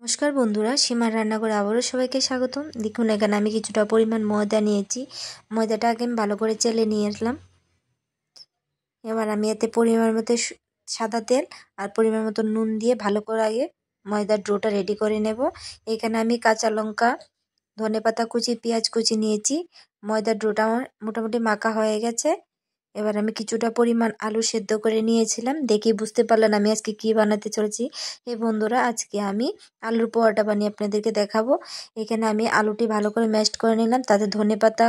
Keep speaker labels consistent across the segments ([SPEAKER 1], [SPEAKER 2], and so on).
[SPEAKER 1] নমস্কার বন্ধুরা, সীমার রান্নাঘরে আবারও সবাইকে স্বাগতম। দেখুন এখানে আমি কিছুটা পরিমাণ ময়দা নিয়েছি। ময়দাটা আগে আমি ভালো করে চেলে নিয়ে আসলাম। এবার আমি এতে পরিমাণ মতো সাদা তেল আর পরিমাণ মতো নুন দিয়ে ভালো করে আগে ময়দার ডোটা রেডি করে নেব। এখানে আমি কাঁচা লঙ্কা, ধনেপাতা কুচি, পেঁয়াজ কুচি নিয়েছি। ময়দার ডোটা আমার মোটামুটি মাখা হয়ে গেছে। এবার আমি কিছুটা পরিমাণ আলু সেদ্ধ করে নিয়েছিলাম। দেখেই বুঝতে পারলেন আমি আজকে কি বানাতে চলেছি। এই বন্ধুরা, আজকে আমি আলুর পরোটা বানিয়ে আপনাদেরকে দেখাবো। এখানে আমি আলুটি ভালো করে ম্যাশড করে নিলাম, তাতে ধনেপাতা,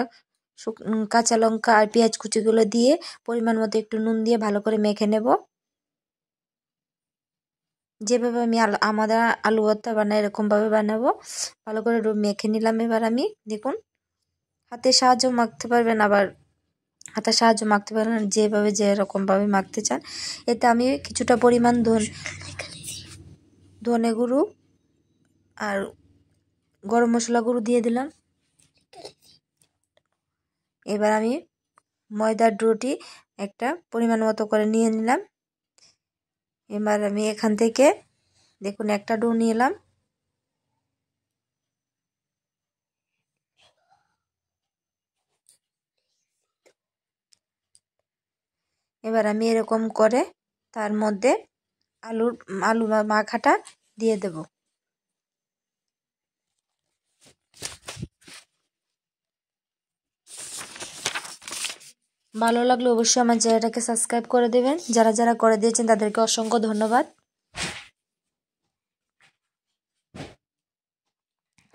[SPEAKER 1] কাঁচা লঙ্কা আর পেঁয়াজ কুচিগুলো দিয়ে পরিমাণ মতো একটু নুন দিয়ে ভালো করে মেখে নেব। যেভাবে আমি আমাদের আলু ভর্তা বানাই এরকমভাবে বানাবো। ভালো করে মেখে নিলাম। এবার আমি দেখুন হাতের সাহায্য মাখতে পারবেন, আবার হাতের সাহায্য মাখতে পারেন, যেভাবে যেরকমভাবে মাখতে চান। এতে আমি কিছুটা পরিমাণ ধনে গুঁড়ো আর গরম মশলা গুঁড়ো দিয়ে দিলাম। এবার আমি ময়দার ডোটি একটা পরিমাণ মতো করে নিয়ে নিলাম। এবার আমি এখান থেকে দেখুন একটা ডো নিলাম। এবার আমি এরকম করে তার মধ্যে আলু মাখাটা দিয়ে দেব। ভালো লাগলে অবশ্যই আমার চ্যানেলটাকে সাবস্ক্রাইব করে দেবেন। যারা যারা করে দিয়েছেন তাদেরকে অসংখ্য ধন্যবাদ।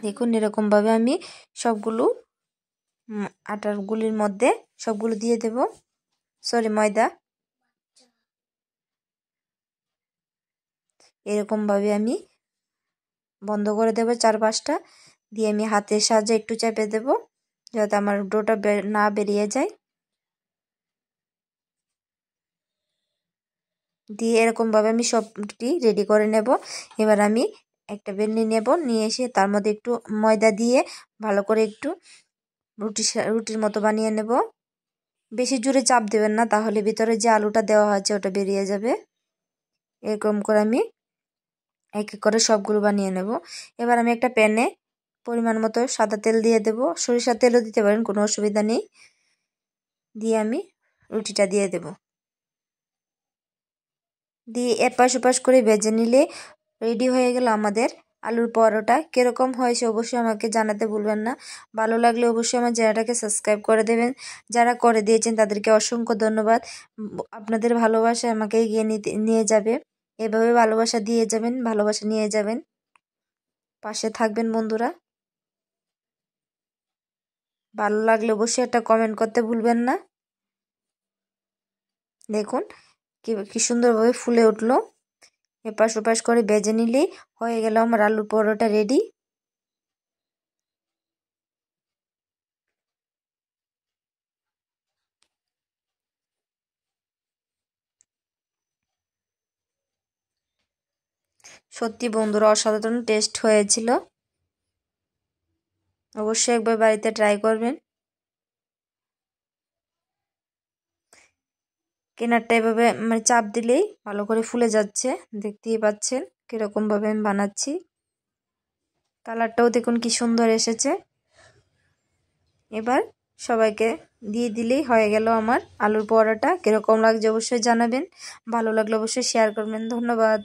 [SPEAKER 1] দেখুন এরকমভাবে আমি সবগুলো আটার গুলির মধ্যে সবগুলো দিয়ে দেব, ময়দা। এরকমভাবে আমি বন্ধ করে দেব চারপাশটা দিয়ে। আমি হাতের সাহায্যে একটু চেপে দেব যাতে আমার ডোটা না বেরিয়ে যায়। দিয়ে এরকমভাবে আমি সবটি রেডি করে নেব। এবার আমি একটা বেলনি নেব, নিয়ে এসে তার মধ্যে একটু ময়দা দিয়ে ভালো করে একটু রুটির মতো বানিয়ে নেব। বেশি জোরে চাপ দেবেন না, তাহলে ভিতরে যে আলুটা দেওয়া হয়েছে ওটা বেরিয়ে যাবে। এরকম করে আমি এক এক করে সবগুলো বানিয়ে নেব। এবার আমি একটা প্যানে পরিমাণ মতো সাদা তেল দিয়ে দেব। সরিষার তেলও দিতে পারেন, কোনো অসুবিধা নেই। দিয়ে আমি রুটিটা দিয়ে দেব। দিয়ে এপাশ ওপাশ করে ভেজে নিলে রেডি হয়ে গেল আমাদের আলুর পরোটা। কীরকম হয়েছে অবশ্যই আমাকে জানাতে ভুলবেন না। ভালো লাগলে অবশ্যই আমার চ্যানেলটাকে সাবস্ক্রাইব করে দেবেন। যারা করে দিয়েছেন তাদেরকে অসংখ্য ধন্যবাদ। আপনাদের ভালোবাসা আমাকে এগিয়ে নিয়ে যাবে। এভাবে ভালোবাসা দিয়ে যাবেন, ভালোবাসা নিয়ে যাবেন, পাশে থাকবেন বন্ধুরা। ভালো লাগলে অবশ্যই একটা কমেন্ট করতে ভুলবেন না। দেখুন কি সুন্দরভাবে ফুলে উঠলো। এপাশ ওপাশ করে ভেজে নিলেই হয়ে গেল আমার আলুর পরোটা রেডি। সত্যি বন্ধুরা, অসাধারণ টেস্ট হয়েছিল। অবশ্যই একবার বাড়িতে ট্রাই করবেন। কেনারটা এভাবে মানে চাপ দিলেই ভালো করে ফুলে যাচ্ছে, দেখতেই পাচ্ছেন কিরকম ভাবে আমি বানাচ্ছি। কালারটাও দেখুন কি সুন্দর এসেছে। এবার সবাইকে দিয়ে দিলেই হয়ে গেল আমার আলুর পরোটা। কিরকম লাগছে অবশ্যই জানাবেন। ভালো লাগলে অবশ্যই শেয়ার করবেন। ধন্যবাদ।